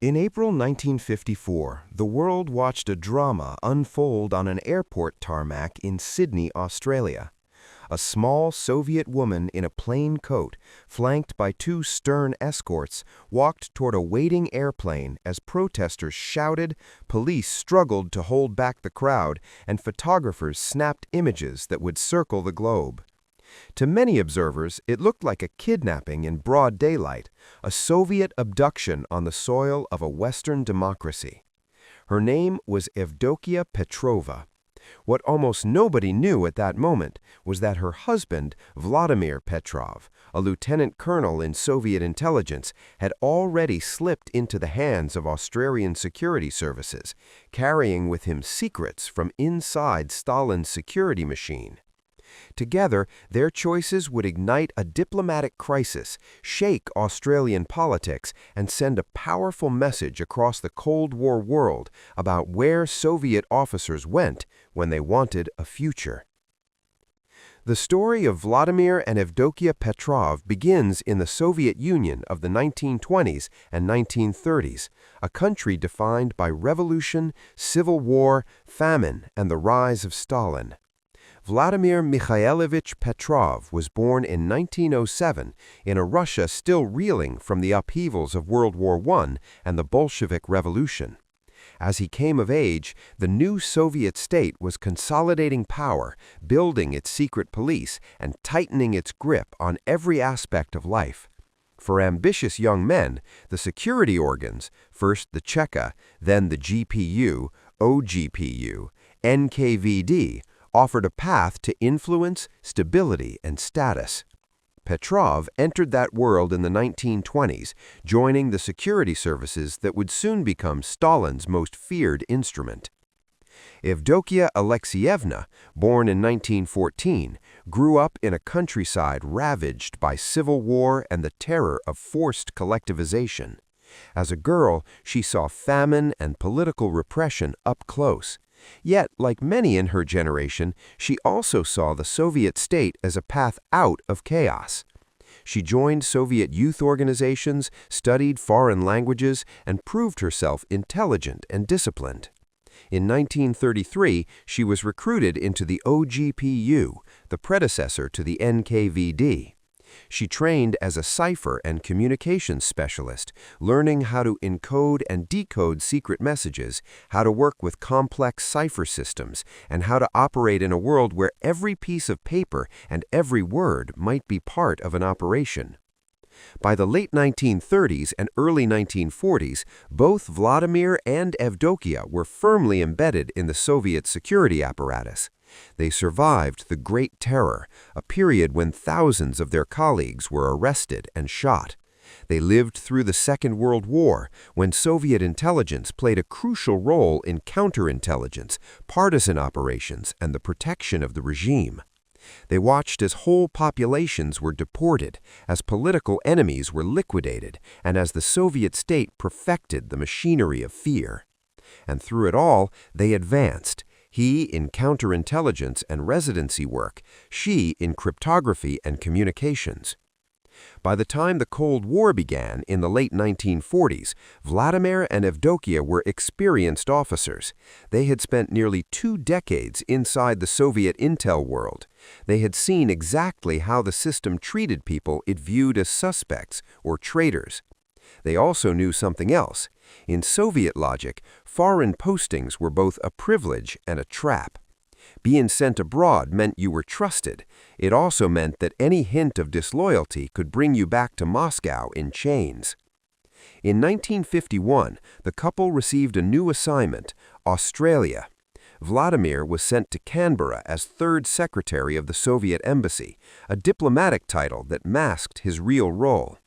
In April 1954, the world watched a drama unfold on an airport tarmac in Sydney, Australia. A small Soviet woman in a plain coat, flanked by two stern escorts, walked toward a waiting airplane as protesters shouted, police struggled to hold back the crowd, and photographers snapped images that would circle the globe. To many observers, it looked like a kidnapping in broad daylight, a Soviet abduction on the soil of a Western democracy. Her name was Evdokia Petrova. What almost nobody knew at that moment was that her husband, Vladimir Petrov, a lieutenant colonel in Soviet intelligence, had already slipped into the hands of Australian security services, carrying with him secrets from inside Stalin's security machine. Together, their choices would ignite a diplomatic crisis, shake Australian politics, and send a powerful message across the Cold War world about where Soviet officers went when they wanted a future. The story of Vladimir and Evdokia Petrov begins in the Soviet Union of the 1920s and 1930s, a country defined by revolution, civil war, famine, and the rise of Stalin. Vladimir Mikhailovich Petrov was born in 1907 in a Russia still reeling from the upheavals of World War I and the Bolshevik Revolution. As he came of age, the new Soviet state was consolidating power, building its secret police, and tightening its grip on every aspect of life. For ambitious young men, the security organs, first the Cheka, then the GPU, OGPU, NKVD, offered a path to influence, stability, and status. Petrov entered that world in the 1920s, joining the security services that would soon become Stalin's most feared instrument. Evdokia Alexeyevna, born in 1914, grew up in a countryside ravaged by civil war and the terror of forced collectivization. As a girl, she saw famine and political repression up close. Yet, like many in her generation, she also saw the Soviet state as a path out of chaos. She joined Soviet youth organizations, studied foreign languages, and proved herself intelligent and disciplined. In 1933, she was recruited into the OGPU, the predecessor to the NKVD. She trained as a cipher and communications specialist, learning how to encode and decode secret messages, how to work with complex cipher systems, and how to operate in a world where every piece of paper and every word might be part of an operation. By the late 1930s and early 1940s, both Vladimir and Evdokia were firmly embedded in the Soviet security apparatus. They survived the Great Terror, a period when thousands of their colleagues were arrested and shot. They lived through the Second World War, when Soviet intelligence played a crucial role in counterintelligence, partisan operations, and the protection of the regime. They watched as whole populations were deported, as political enemies were liquidated, and as the Soviet state perfected the machinery of fear. And through it all, they advanced. He in counterintelligence and residency work, she in cryptography and communications. By the time the Cold War began in the late 1940s, Vladimir and Evdokia were experienced officers. They had spent nearly 2 decades inside the Soviet intel world. They had seen exactly how the system treated people it viewed as suspects or traitors. They also knew something else. In Soviet logic, foreign postings were both a privilege and a trap. Being sent abroad meant you were trusted. It also meant that any hint of disloyalty could bring you back to Moscow in chains. In 1951, the couple received a new assignment, Australia. Vladimir was sent to Canberra as third secretary of the Soviet embassy, a diplomatic title that masked his real role.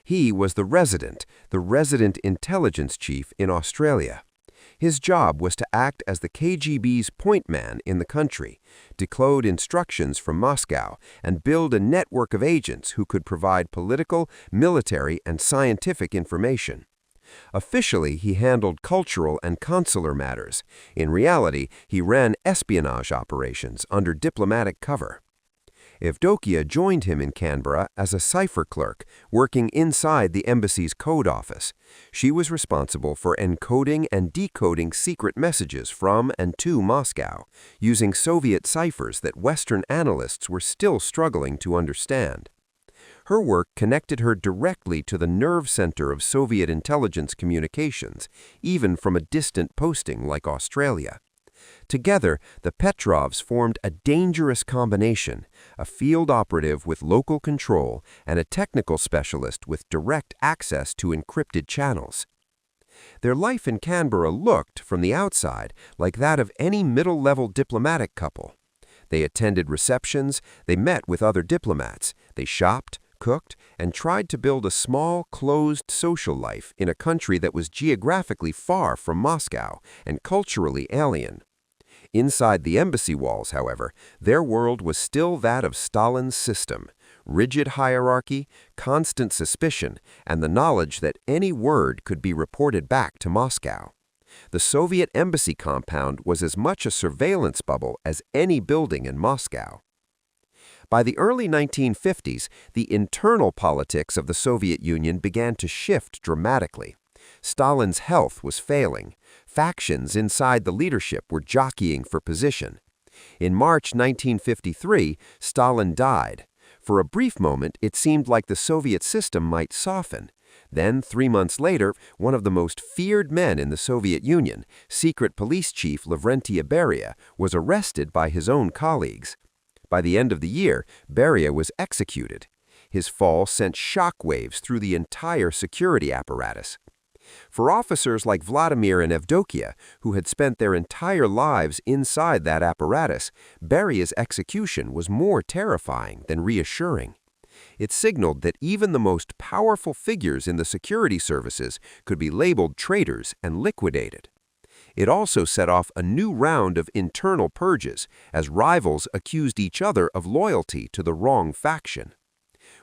He was the resident intelligence chief in Australia. His job was to act as the KGB's point man in the country, decode instructions from Moscow, and build a network of agents who could provide political, military, and scientific information. Officially, he handled cultural and consular matters. In reality, he ran espionage operations under diplomatic cover. Evdokia joined him in Canberra as a cipher clerk, working inside the embassy's code office. She was responsible for encoding and decoding secret messages from and to Moscow, using Soviet ciphers that Western analysts were still struggling to understand. Her work connected her directly to the nerve center of Soviet intelligence communications, even from a distant posting like Australia. Together, the Petrovs formed a dangerous combination, a field operative with local control and a technical specialist with direct access to encrypted channels. Their life in Canberra looked, from the outside, like that of any middle-level diplomatic couple. They attended receptions, they met with other diplomats, they shopped, cooked, and tried to build a small, closed social life in a country that was geographically far from Moscow and culturally alien. Inside the embassy walls, however, their world was still that of Stalin's system: rigid hierarchy, constant suspicion, and the knowledge that any word could be reported back to Moscow. The Soviet embassy compound was as much a surveillance bubble as any building in Moscow. By the early 1950s, the internal politics of the Soviet Union began to shift dramatically. Stalin's health was failing. Factions inside the leadership were jockeying for position. In March 1953, Stalin died. For a brief moment, it seemed like the Soviet system might soften. Then, 3 months later, one of the most feared men in the Soviet Union, secret police chief Lavrentiy Beria, was arrested by his own colleagues. By the end of the year, Beria was executed. His fall sent shockwaves through the entire security apparatus. For officers like Vladimir and Evdokia, who had spent their entire lives inside that apparatus, Beria's execution was more terrifying than reassuring. It signaled that even the most powerful figures in the security services could be labeled traitors and liquidated. It also set off a new round of internal purges, as rivals accused each other of loyalty to the wrong faction.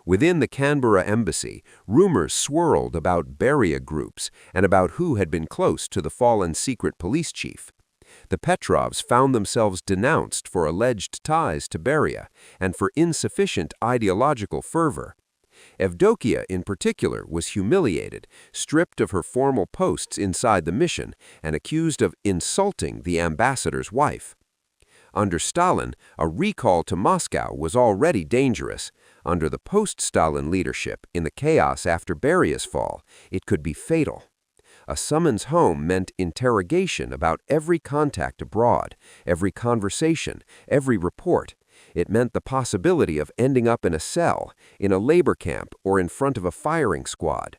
Within the Canberra embassy, rumors swirled about Beria groups and about who had been close to the fallen secret police chief. The Petrovs found themselves denounced for alleged ties to Beria and for insufficient ideological fervor. Evdokia, in particular, was humiliated, stripped of her formal posts inside the mission, and accused of insulting the ambassador's wife. Under Stalin, a recall to Moscow was already dangerous. Under the post-Stalin leadership, in the chaos after Beria's fall, it could be fatal. A summons home meant interrogation about every contact abroad, every conversation, every report. It meant the possibility of ending up in a cell, in a labor camp, or in front of a firing squad.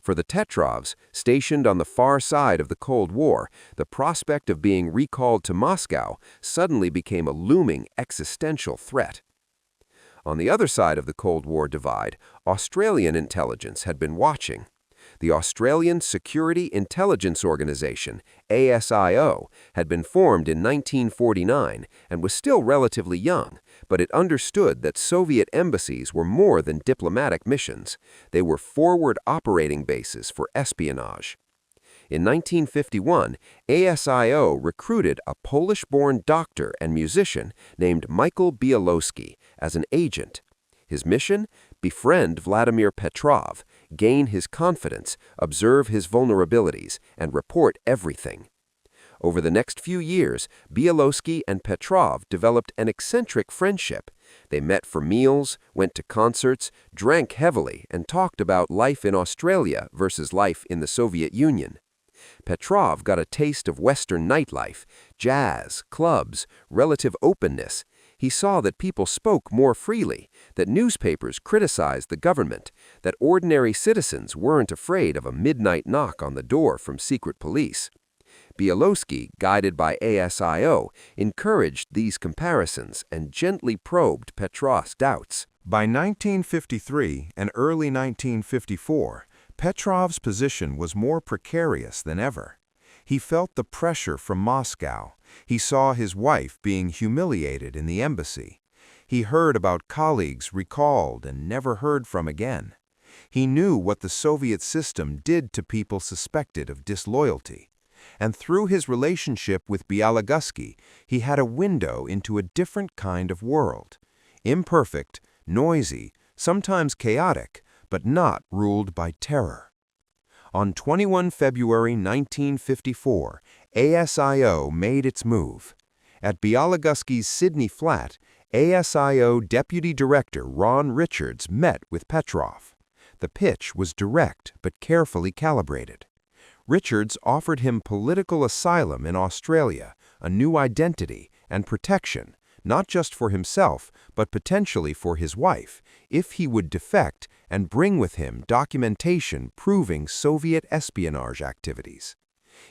For the Petrovs, stationed on the far side of the Cold War, the prospect of being recalled to Moscow suddenly became a looming existential threat. On the other side of the Cold War divide, Australian intelligence had been watching. The Australian Security Intelligence Organization, ASIO, had been formed in 1949 and was still relatively young, but it understood that Soviet embassies were more than diplomatic missions. They were forward operating bases for espionage. In 1951, ASIO recruited a Polish-born doctor and musician named Michael Bielowski as an agent. His mission? Befriend Vladimir Petrov, gain his confidence, observe his vulnerabilities, and report everything. Over the next few years, Bielowski and Petrov developed an eccentric friendship. They met for meals, went to concerts, drank heavily, and talked about life in Australia versus life in the Soviet Union. Petrov got a taste of Western nightlife, jazz, clubs, relative openness. He saw that people spoke more freely, that newspapers criticized the government, that ordinary citizens weren't afraid of a midnight knock on the door from secret police. Bielowski, guided by ASIO, encouraged these comparisons and gently probed Petrov's doubts. By 1953 and early 1954, Petrov's position was more precarious than ever. He felt the pressure from Moscow. He saw his wife being humiliated in the embassy. He heard about colleagues recalled and never heard from again. He knew what the Soviet system did to people suspected of disloyalty. And through his relationship with Bielowski, he had a window into a different kind of world. Imperfect, noisy, sometimes chaotic, but not ruled by terror. On 21 February 1954, ASIO made its move. At Bialogowski's Sydney flat, ASIO Deputy Director Ron Richards met with Petrov. The pitch was direct but carefully calibrated. Richards offered him political asylum in Australia, a new identity, and protection, not just for himself, but potentially for his wife, if he would defect and bring with him documentation proving Soviet espionage activities.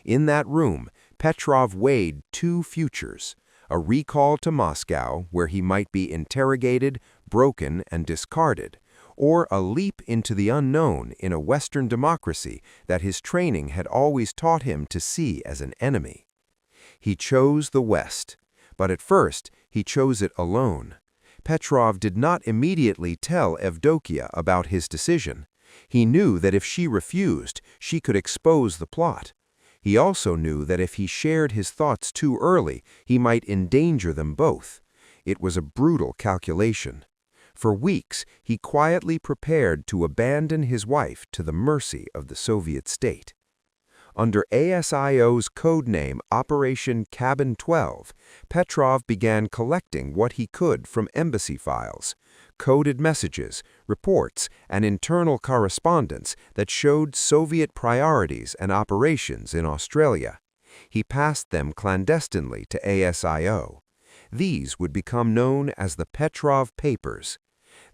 In that room, Petrov weighed two futures: a recall to Moscow, where he might be interrogated, broken, and discarded, or a leap into the unknown in a Western democracy that his training had always taught him to see as an enemy. He chose the West, but at first he chose it alone. Petrov did not immediately tell Evdokia about his decision. He knew that if she refused, she could expose the plot. He also knew that if he shared his thoughts too early, he might endanger them both. It was a brutal calculation. For weeks, he quietly prepared to abandon his wife to the mercy of the Soviet state. Under ASIO's codename Operation Cabin 12, Petrov began collecting what he could from embassy files, coded messages, reports, and internal correspondence that showed Soviet priorities and operations in Australia. He passed them clandestinely to ASIO. These would become known as the Petrov Papers.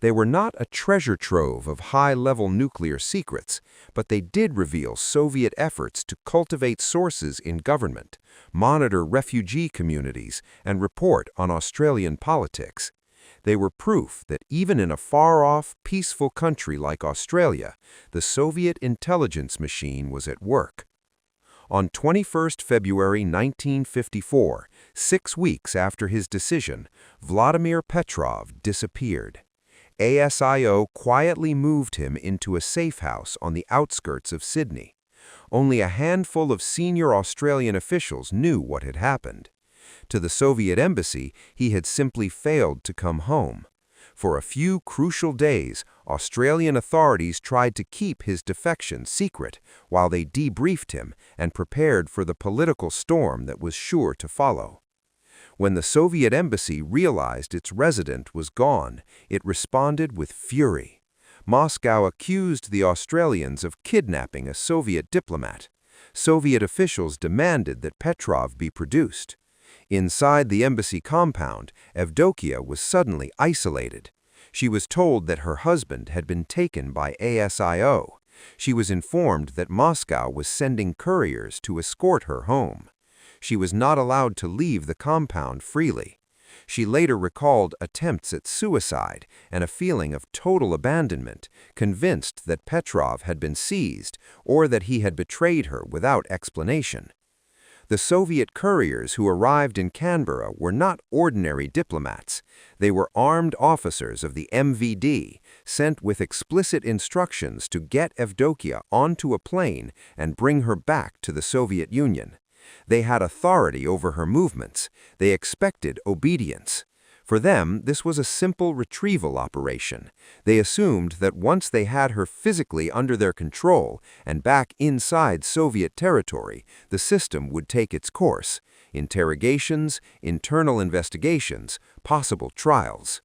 They were not a treasure trove of high-level nuclear secrets, but they did reveal Soviet efforts to cultivate sources in government, monitor refugee communities, and report on Australian politics. They were proof that even in a far-off, peaceful country like Australia, the Soviet intelligence machine was at work. On 21 February 1954, 6 weeks after his decision, Vladimir Petrov disappeared. ASIO quietly moved him into a safe house on the outskirts of Sydney. Only a handful of senior Australian officials knew what had happened. To the Soviet embassy, he had simply failed to come home. For a few crucial days, Australian authorities tried to keep his defection secret while they debriefed him and prepared for the political storm that was sure to follow. When the Soviet embassy realized its resident was gone, it responded with fury. Moscow accused the Australians of kidnapping a Soviet diplomat. Soviet officials demanded that Petrov be produced. Inside the embassy compound, Evdokia was suddenly isolated. She was told that her husband had been taken by ASIO. She was informed that Moscow was sending couriers to escort her home. She was not allowed to leave the compound freely. She later recalled attempts at suicide and a feeling of total abandonment, convinced that Petrov had been seized or that he had betrayed her without explanation. The Soviet couriers who arrived in Canberra were not ordinary diplomats. They were armed officers of the MVD, sent with explicit instructions to get Evdokia onto a plane and bring her back to the Soviet Union. They had authority over her movements. They expected obedience. For them, this was a simple retrieval operation. They assumed that once they had her physically under their control and back inside Soviet territory, the system would take its course: interrogations, internal investigations, possible trials.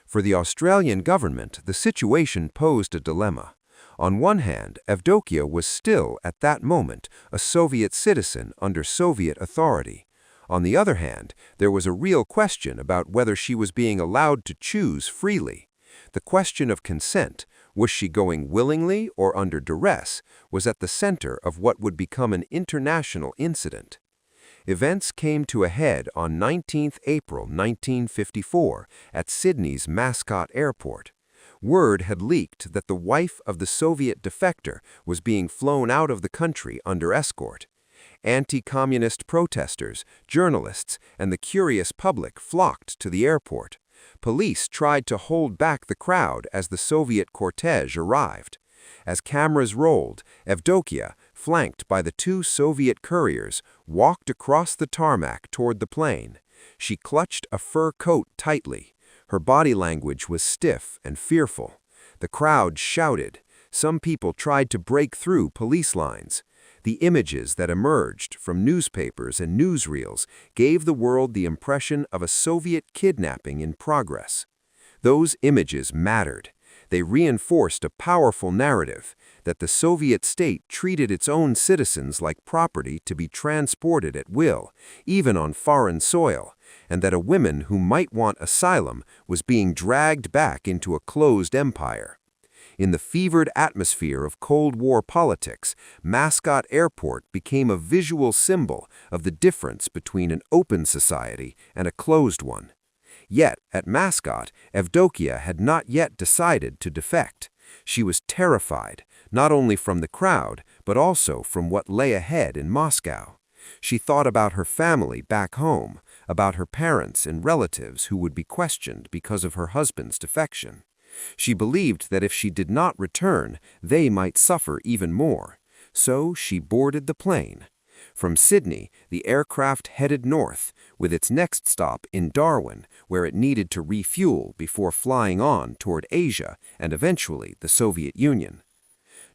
For the Australian government, the situation posed a dilemma. On one hand, Evdokia was still, at that moment, a Soviet citizen under Soviet authority. On the other hand, there was a real question about whether she was being allowed to choose freely. The question of consent, was she going willingly or under duress, was at the center of what would become an international incident. Events came to a head on 19 April 1954 at Sydney's Mascot Airport. Word had leaked that the wife of the Soviet defector was being flown out of the country under escort. Anti-communist protesters, journalists, and the curious public flocked to the airport. Police tried to hold back the crowd as the Soviet cortege arrived. As cameras rolled, Evdokia, flanked by the two Soviet couriers, walked across the tarmac toward the plane. She clutched a fur coat tightly. Her body language was stiff and fearful. The crowd shouted. Some people tried to break through police lines. The images that emerged from newspapers and newsreels gave the world the impression of a Soviet kidnapping in progress. Those images mattered. They reinforced a powerful narrative that the Soviet state treated its own citizens like property to be transported at will, even on foreign soil, and that a woman who might want asylum was being dragged back into a closed empire. In the fevered atmosphere of Cold War politics, Mascot Airport became a visual symbol of the difference between an open society and a closed one. Yet, at Mascot, Evdokia had not yet decided to defect. She was terrified, not only from the crowd, but also from what lay ahead in Moscow. She thought about her family back home, about her parents and relatives who would be questioned because of her husband's defection. She believed that if she did not return, they might suffer even more. So she boarded the plane. From Sydney, the aircraft headed north, with its next stop in Darwin, where it needed to refuel before flying on toward Asia and eventually the Soviet Union.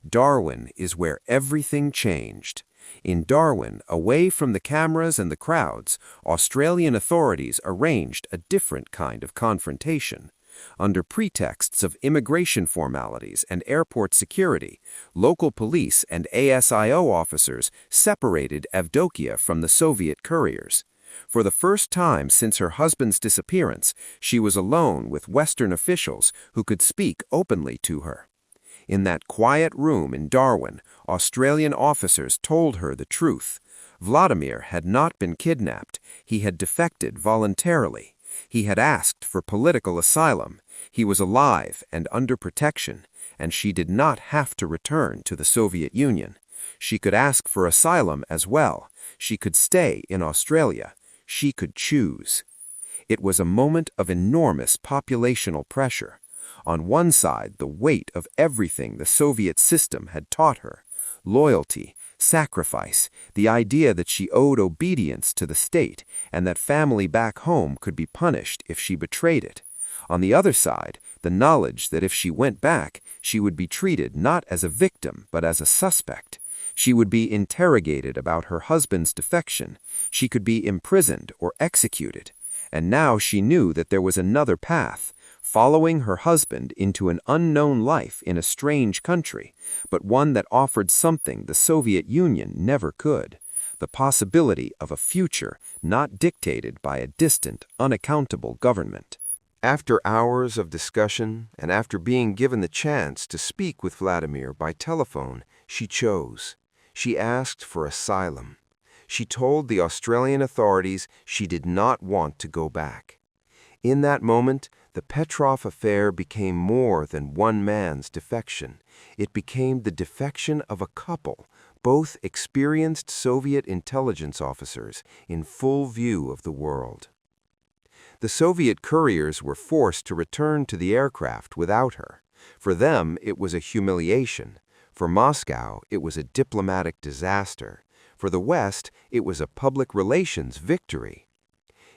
Darwin is where everything changed. In Darwin, away from the cameras and the crowds, Australian authorities arranged a different kind of confrontation. Under pretexts of immigration formalities and airport security, local police and ASIO officers separated Evdokia from the Soviet couriers. For the first time since her husband's disappearance, she was alone with Western officials who could speak openly to her. In that quiet room in Darwin, Australian officers told her the truth. Vladimir had not been kidnapped. He had defected voluntarily. He had asked for political asylum. He was alive and under protection, and she did not have to return to the Soviet Union. She could ask for asylum as well. She could stay in Australia. She could choose. It was a moment of enormous populational pressure. On one side, the weight of everything the Soviet system had taught her: loyalty, sacrifice, the idea that she owed obedience to the state and that family back home could be punished if she betrayed it. On the other side, the knowledge that if she went back, she would be treated not as a victim but as a suspect. She would be interrogated about her husband's defection. She could be imprisoned or executed. And now she knew that there was another path, following her husband into an unknown life in a strange country, but one that offered something the Soviet Union never could: the possibility of a future not dictated by a distant, unaccountable government. After hours of discussion, and after being given the chance to speak with Vladimir by telephone, she chose. She asked for asylum. She told the Australian authorities she did not want to go back. In that moment, the Petrov affair became more than one man's defection. It became the defection of a couple, both experienced Soviet intelligence officers in full view of the world. The Soviet couriers were forced to return to the aircraft without her. For them, it was a humiliation. For Moscow, it was a diplomatic disaster. For the West, it was a public relations victory.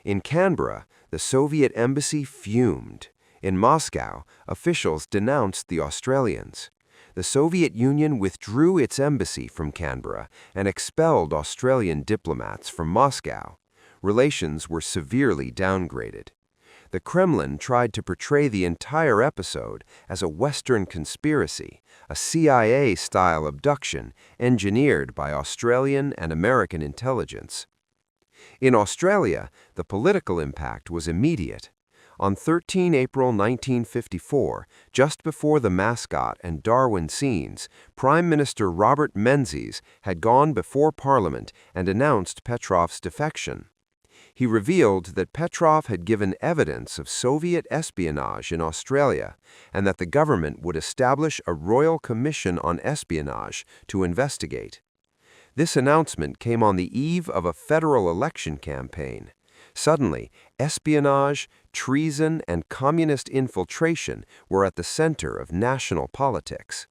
In Canberra, the Soviet embassy fumed. In Moscow, officials denounced the Australians. The Soviet Union withdrew its embassy from Canberra and expelled Australian diplomats from Moscow. Relations were severely downgraded. The Kremlin tried to portray the entire episode as a Western conspiracy, a CIA-style abduction engineered by Australian and American intelligence. In Australia, the political impact was immediate. On 13 April 1954, just before the Mascot and Darwin scenes, Prime Minister Robert Menzies had gone before Parliament and announced Petrov's defection. He revealed that Petrov had given evidence of Soviet espionage in Australia and that the government would establish a Royal Commission on Espionage to investigate. This announcement came on the eve of a federal election campaign. Suddenly, espionage, treason, and communist infiltration were at the center of national politics.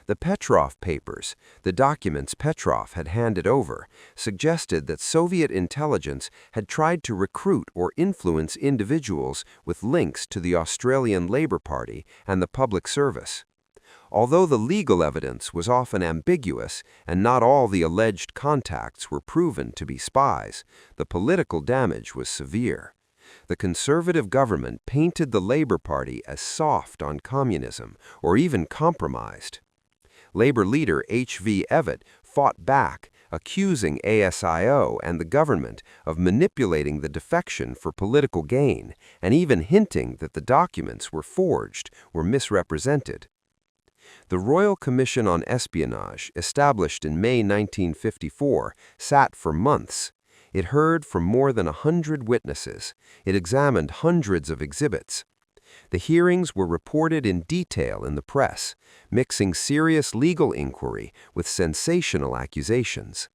The Petrov papers, the documents Petrov had handed over, suggested that Soviet intelligence had tried to recruit or influence individuals with links to the Australian Labor Party and the public service. Although the legal evidence was often ambiguous and not all the alleged contacts were proven to be spies, the political damage was severe. The conservative government painted the Labor Party as soft on communism or even compromised. Labor leader H.V. Evett fought back, accusing ASIO and the government of manipulating the defection for political gain and even hinting that the documents were forged or misrepresented. The Royal Commission on Espionage, established in May 1954, sat for months. It heard from more than 100 witnesses. It examined hundreds of exhibits. The hearings were reported in detail in the press, mixing serious legal inquiry with sensational accusations.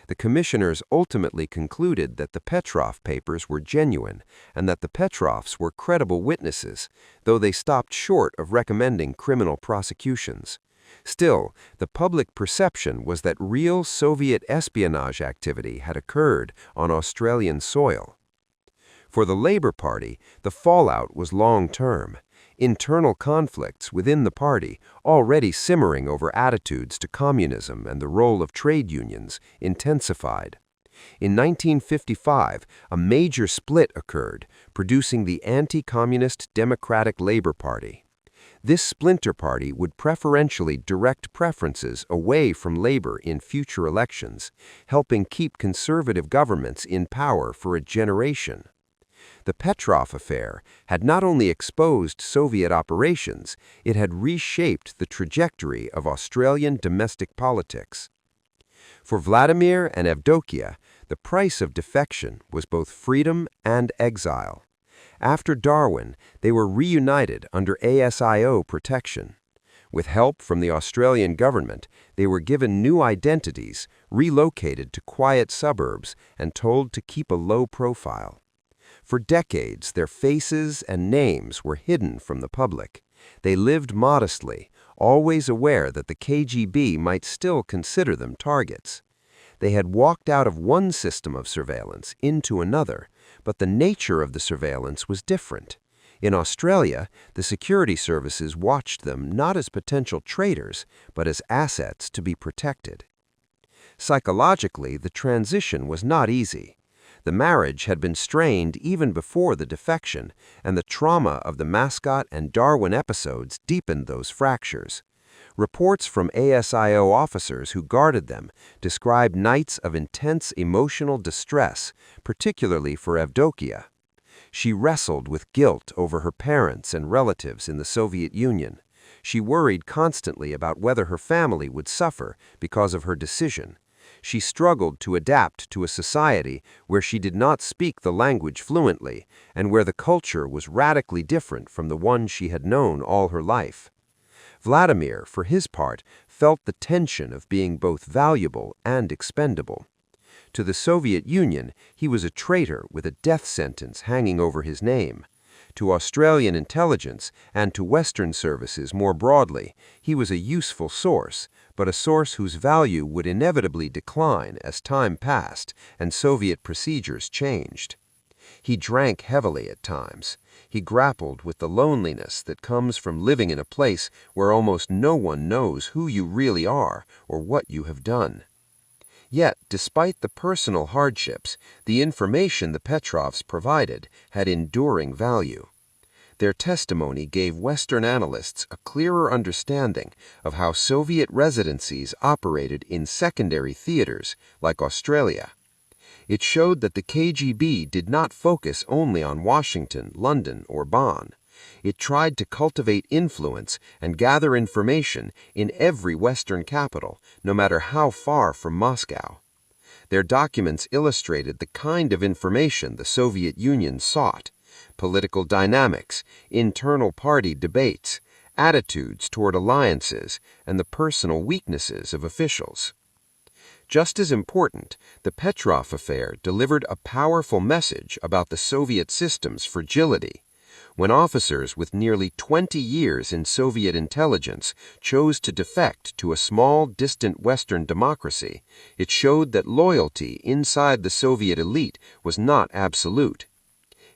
The commissioners ultimately concluded that the Petrov papers were genuine and that the Petrovs were credible witnesses, though they stopped short of recommending criminal prosecutions. Still, the public perception was that real Soviet espionage activity had occurred on Australian soil. For the Labor Party, the fallout was long-term. Internal conflicts within the party, already simmering over attitudes to communism and the role of trade unions, intensified. In 1955, a major split occurred, producing the anti-communist Democratic Labor Party. This splinter party would preferentially direct preferences away from labor in future elections, helping keep conservative governments in power for a generation. The Petrov affair had not only exposed Soviet operations, it had reshaped the trajectory of Australian domestic politics. For Vladimir and Evdokia, the price of defection was both freedom and exile. After Darwin, they were reunited under ASIO protection. With help from the Australian government, they were given new identities, relocated to quiet suburbs, and told to keep a low profile. For decades, their faces and names were hidden from the public. They lived modestly, always aware that the KGB might still consider them targets. They had walked out of one system of surveillance into another, but the nature of the surveillance was different. In Australia, the security services watched them not as potential traitors, but as assets to be protected. Psychologically, the transition was not easy. The marriage had been strained even before the defection, and the trauma of the Mascot and Darwin episodes deepened those fractures. Reports from ASIO officers who guarded them described nights of intense emotional distress, particularly for Evdokia. She wrestled with guilt over her parents and relatives in the Soviet Union. She worried constantly about whether her family would suffer because of her decision. She struggled to adapt to a society where she did not speak the language fluently and where the culture was radically different from the one she had known all her life. Vladimir, for his part, felt the tension of being both valuable and expendable. To the Soviet Union, he was a traitor with a death sentence hanging over his name. To Australian intelligence and to Western services more broadly, he was a useful source, but a source whose value would inevitably decline as time passed and Soviet procedures changed. He drank heavily at times. He grappled with the loneliness that comes from living in a place where almost no one knows who you really are or what you have done. Yet, despite the personal hardships, the information the Petrovs provided had enduring value. Their testimony gave Western analysts a clearer understanding of how Soviet residencies operated in secondary theaters like Australia. It showed that the KGB did not focus only on Washington, London, or Bonn. It tried to cultivate influence and gather information in every Western capital, no matter how far from Moscow. Their documents illustrated the kind of information the Soviet Union sought: political dynamics, internal party debates, attitudes toward alliances, and the personal weaknesses of officials. Just as important, the Petrov affair delivered a powerful message about the Soviet system's fragility. When officers with nearly 20 years in Soviet intelligence chose to defect to a small, distant Western democracy, it showed that loyalty inside the Soviet elite was not absolute.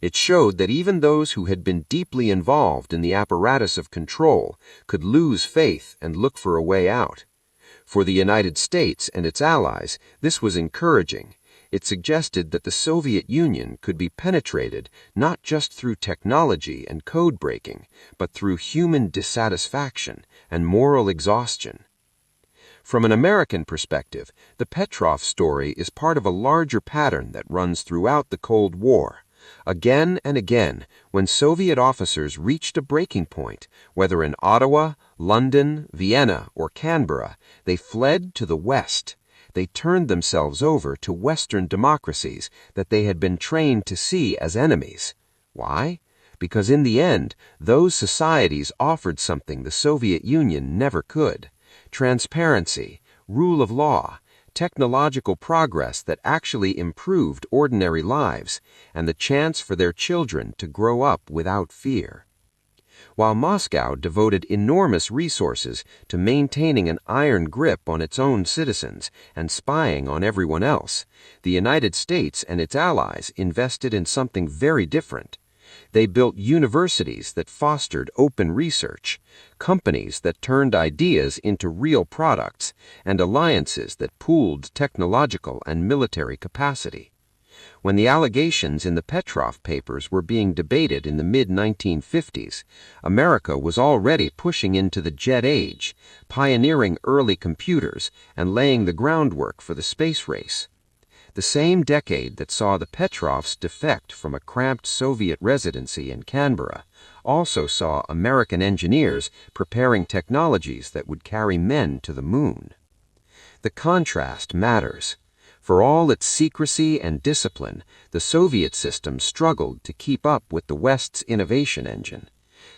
It showed that even those who had been deeply involved in the apparatus of control could lose faith and look for a way out. For the United States and its allies, this was encouraging. It suggested that the Soviet Union could be penetrated not just through technology and code breaking, but through human dissatisfaction and moral exhaustion. From an American perspective, the Petrov story is part of a larger pattern that runs throughout the Cold War. Again and again, when Soviet officers reached a breaking point, whether in Ottawa, London, Vienna, or Canberra, they fled to the West. They turned themselves over to Western democracies that they had been trained to see as enemies. Why? Because in the end, those societies offered something the Soviet Union never could: transparency, rule of law, technological progress that actually improved ordinary lives, and the chance for their children to grow up without fear. While Moscow devoted enormous resources to maintaining an iron grip on its own citizens and spying on everyone else, the United States and its allies invested in something very different. They built universities that fostered open research, companies that turned ideas into real products, and alliances that pooled technological and military capacity. When the allegations in the Petrov papers were being debated in the mid-1950s, America was already pushing into the jet age, pioneering early computers and laying the groundwork for the space race. The same decade that saw the Petrovs defect from a cramped Soviet residency in Canberra also saw American engineers preparing technologies that would carry men to the moon. The contrast matters. For all its secrecy and discipline, the Soviet system struggled to keep up with the West's innovation engine.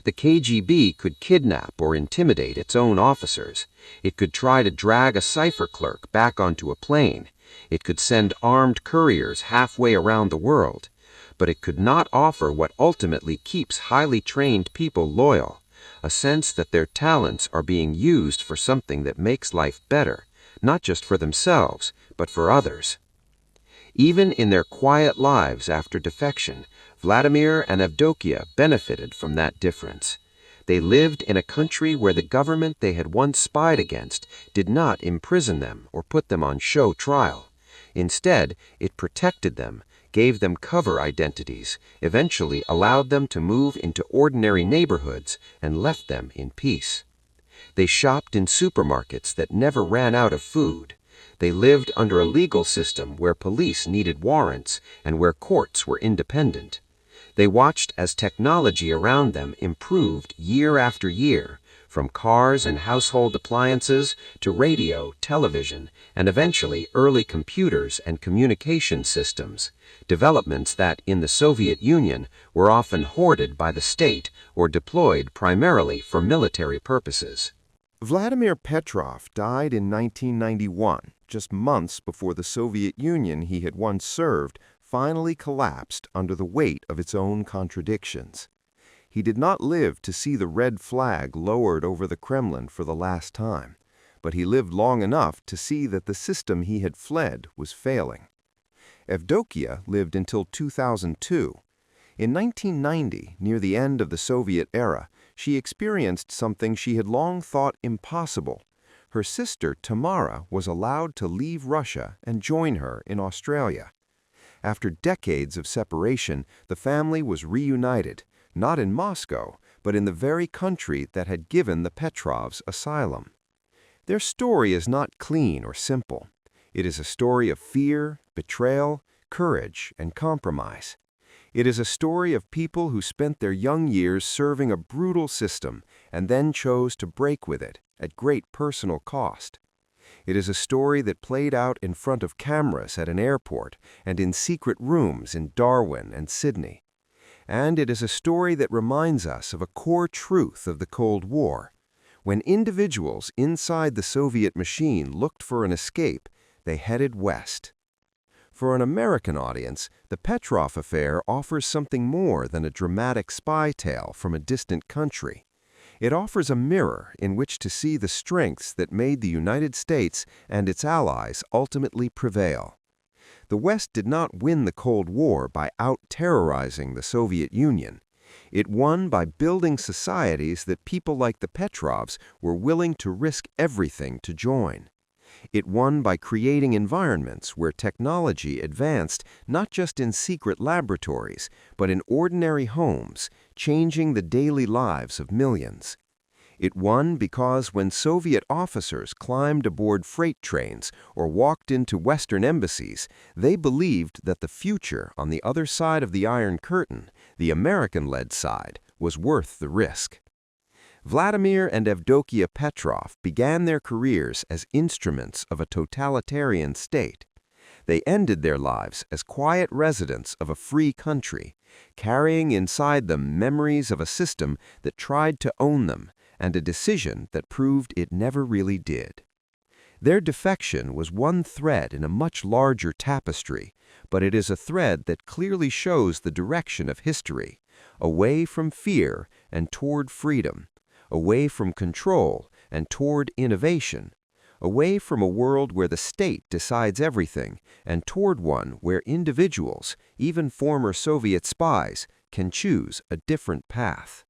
The KGB could kidnap or intimidate its own officers. It could try to drag a cipher clerk back onto a plane. It could send armed couriers halfway around the world. But it could not offer what ultimately keeps highly trained people loyal: a sense that their talents are being used for something that makes life better, not just for themselves, but for others. Even in their quiet lives after defection, Vladimir and Evdokia benefited from that difference. They lived in a country where the government they had once spied against did not imprison them or put them on show trial. Instead, it protected them, gave them cover identities, eventually allowed them to move into ordinary neighborhoods, and left them in peace. They shopped in supermarkets that never ran out of food. They lived under a legal system where police needed warrants and where courts were independent. They watched as technology around them improved year after year, from cars and household appliances to radio, television, and eventually early computers and communication systems, developments that, in the Soviet Union, were often hoarded by the state or deployed primarily for military purposes. Vladimir Petrov died in 1991, just months before the Soviet Union he had once served finally collapsed under the weight of its own contradictions. He did not live to see the red flag lowered over the Kremlin for the last time, but he lived long enough to see that the system he had fled was failing. Evdokia lived until 2002. In 1990, near the end of the Soviet era, she experienced something she had long thought impossible. Her sister, Tamara, was allowed to leave Russia and join her in Australia. After decades of separation, the family was reunited, not in Moscow, but in the very country that had given the Petrovs asylum. Their story is not clean or simple. It is a story of fear, betrayal, courage, and compromise. It is a story of people who spent their young years serving a brutal system and then chose to break with it at great personal cost. It is a story that played out in front of cameras at an airport and in secret rooms in Darwin and Sydney. And it is a story that reminds us of a core truth of the Cold War. When individuals inside the Soviet machine looked for an escape, they headed west. For an American audience, the Petrov affair offers something more than a dramatic spy tale from a distant country. It offers a mirror in which to see the strengths that made the United States and its allies ultimately prevail. The West did not win the Cold War by out-terrorizing the Soviet Union. It won by building societies that people like the Petrovs were willing to risk everything to join. It won by creating environments where technology advanced not just in secret laboratories, but in ordinary homes, changing the daily lives of millions. It won because when Soviet officers climbed aboard freight trains or walked into Western embassies, they believed that the future on the other side of the Iron Curtain, the American-led side, was worth the risk. Vladimir and Evdokia Petrov began their careers as instruments of a totalitarian state. They ended their lives as quiet residents of a free country, carrying inside them memories of a system that tried to own them and a decision that proved it never really did. Their defection was one thread in a much larger tapestry, but it is a thread that clearly shows the direction of history, away from fear and toward freedom, away from control and toward innovation, away from a world where the state decides everything and toward one where individuals, even former Soviet spies, can choose a different path.